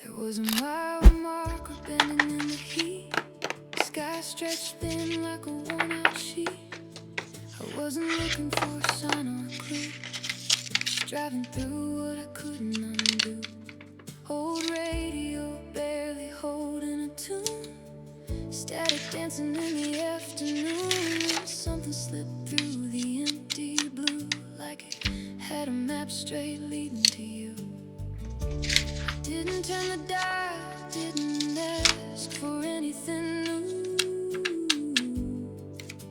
There was a mile marker bending in the heat. Sky stretched thin like a worn-out sheet. I wasn't looking for a sign or a clue, just driving through what I couldn't undo. Old radio barely holding a tune, static dancing in the afternoon. Something slipped through the empty blue, like it had a map straight leading to you. I didn't turn the dial, didn't ask for anything new,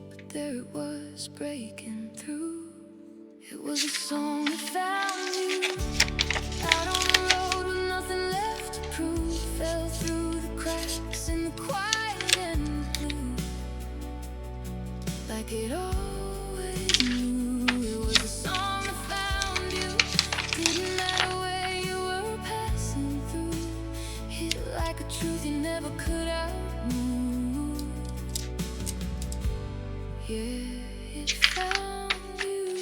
but there it was breaking through. It was a song that found you out on the road with nothing left to prove. Fell through the cracks in the quiet and the blue, like it always knew. It was a song that found you, didn't matter where you were passing through. Hit like a truth you never could outmove. Yeah, it found you.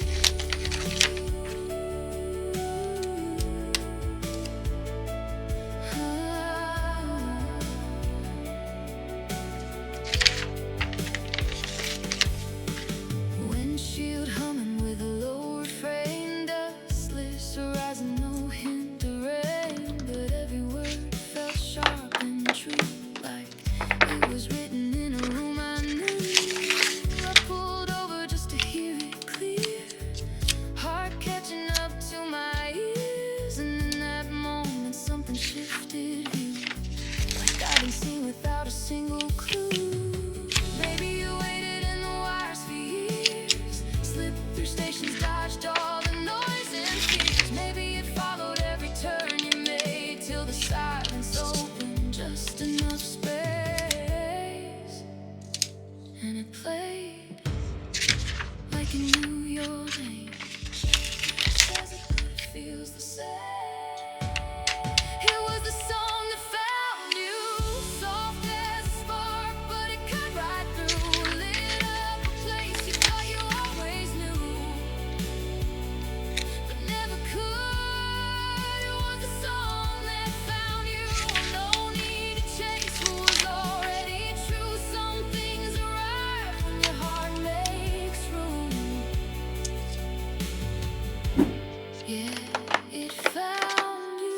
Windshield humming with a low refrain, dustless horizon, no hint of rain, but every word felt sharp and true, like it was written in a room I knew. I pulled over just to hear it clear, heart catching up to my ears, and in that moment something shifted view, like I've been seen without a single clue. Maybe you waited in the wires for years, slipped through stations, dodged all the noise and fears. Maybe it followed every turn you made till the silence opened just enough space, and it played like it knew your name. Says it, but it feels the same. It was the song that found you, soft as a spark, but it cut right through. Lit up a place you thought you always knew, but never could. It was the song that found you. No need to chase what was already true. Some things arrive when your heart makes room. Yeah, it found you.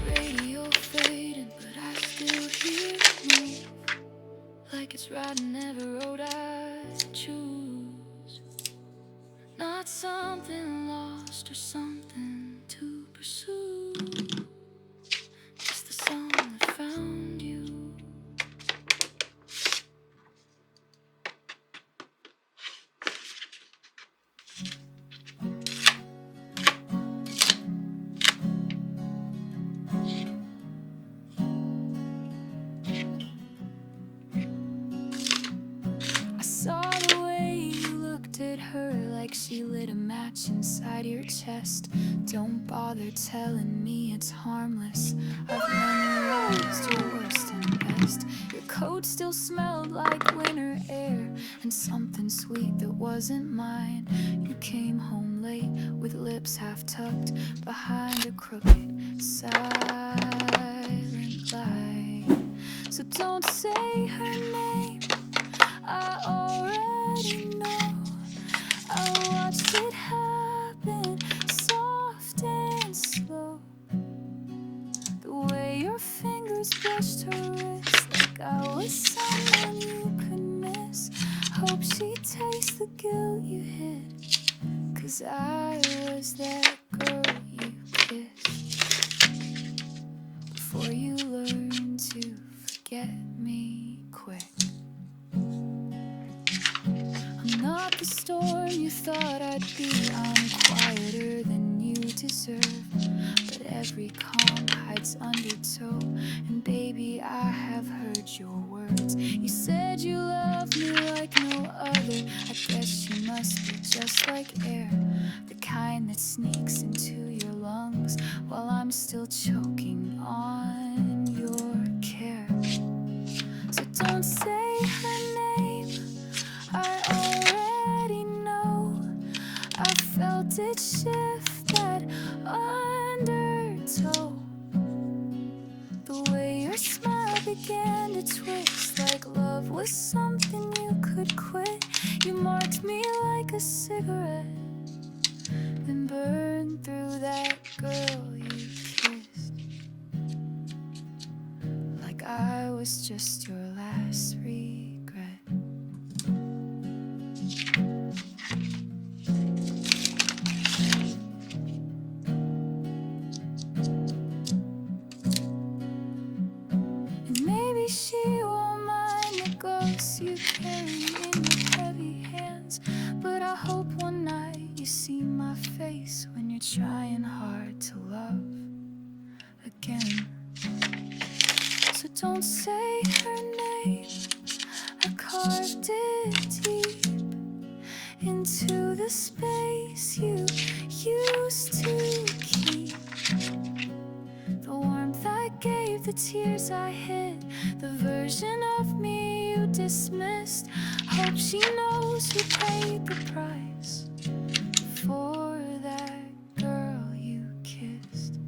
Radio fading, but I still hear it move, like it's riding every road I choose. Not something lost or something to pursue, just the song that found you. I saw the way you looked at her, like she lit a match inside your chest. Don't bother telling me it's harmless, I've memorized your worst and best. Your coat still smelled like winter air, and something sweet that wasn't mine. You came home late with lips half tucked behind a crooked silent line. So don't say her name, I already know. I watched it happen, soft and slow. The way your fingers brushed her wrist, like I was someone you could miss. Hope she tastes the guilt you hid, 'cause I was that girl you kissed before you learned to forget me quick. I'm not the storm you thought I'd be, I'm quieter than you deserve, but every calm hides undertow, and baby, I have heard your words. You said you loved me like no other. I guess you must be just like air, the kind that sneaks into your lungs while I'm still choking on your care. So don't say her name, I already know. I felt it shift that undertow. The way your smile began to twist, like love was something you could quit. You marked me like a cigarette, then burned through that girl you kissed, like I was just your last regret. And maybe she won't mind the ghosts you carry in your heavy hands, but I hope one night you see my face when you're trying hard to love again. So don't say her name, I carved it deep into the space you used to keep. The warmth I gave, the tears I hid, the version of me you dismissed. Hope she knows who paid the price for that girl you kissed,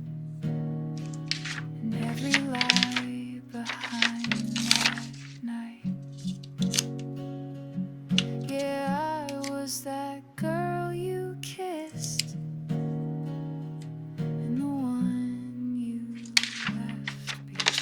and every lie behind that night. Yeah, I was that girl you kissed, and the one you left behind.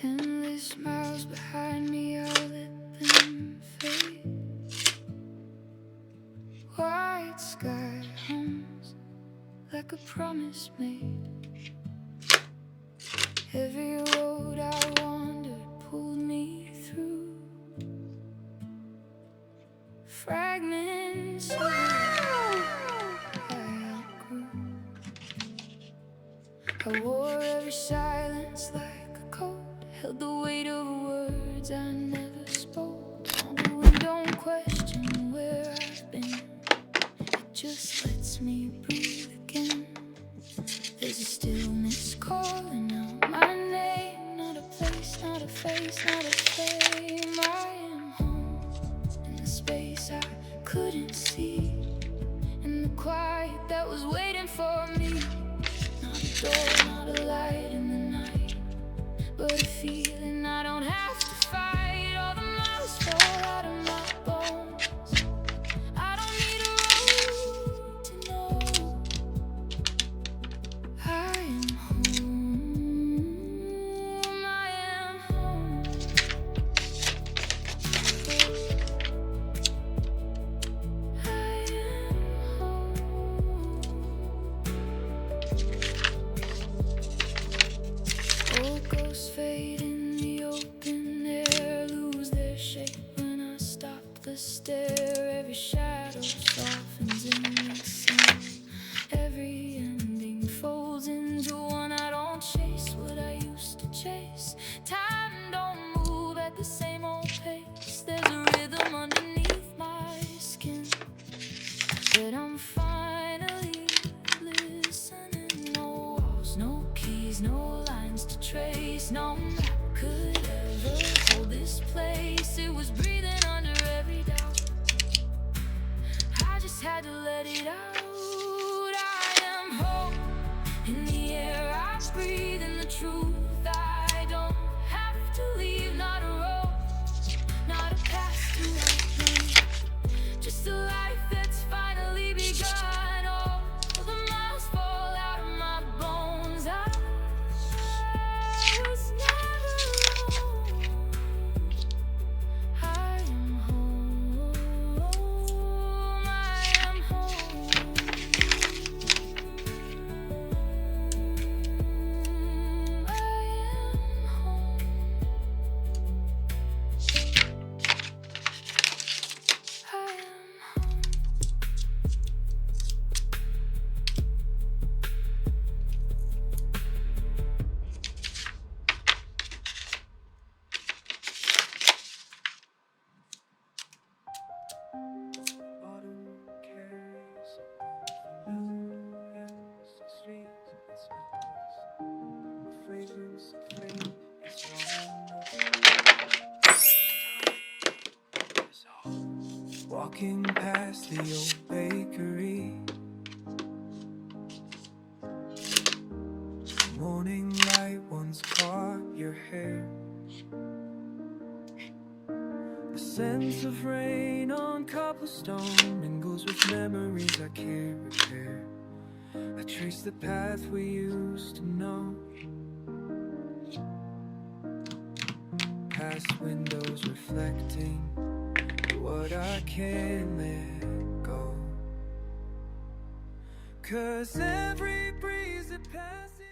Endless miles behind me, I'll let them fade. White sky hums like a promise made. Every road I wandered pulled me through. Fragments of I outgrew. I wore every silence like a coat, held the weight of words I never spoke. Although I don't question where I've been, it just lets me breathe again. There's a stillness calling out my name, not a place, not a face, not a fame. I am home in the space I couldn't see, in the quiet that was waiting for me. Not a door, not a light in the night, but a feeling I don't have to fight. All the miles fall out of my bones. I don't need a road to know I am home. I am home. I am home. Old ghosts fade in the open air, lose their shape when I stop the stare. Every shadow softens in the sun, every ending folds into one. I don't chase what I used to chase. Time don't move at the same old pace. There's a rhythm underneath my skin that I'm finally listening. No walls, no keys, no lines to trace. No map could ever hold this place. It was breathing under every doubt. I just had to let it out. I am home in the air I breathe, in the truth I don't have to leave. Not a road, not a past to outrun, just a life that's finally begun. All the miles fall out of my bones. I was never alone. I am home. I am home. Walking past the old bakery, morning light once caught your hair. The sense of rain on cobblestone mingles with memories I can't repair. I trace the path we used to know, past windows reflecting what I can't let go. 'Cause every breeze that passes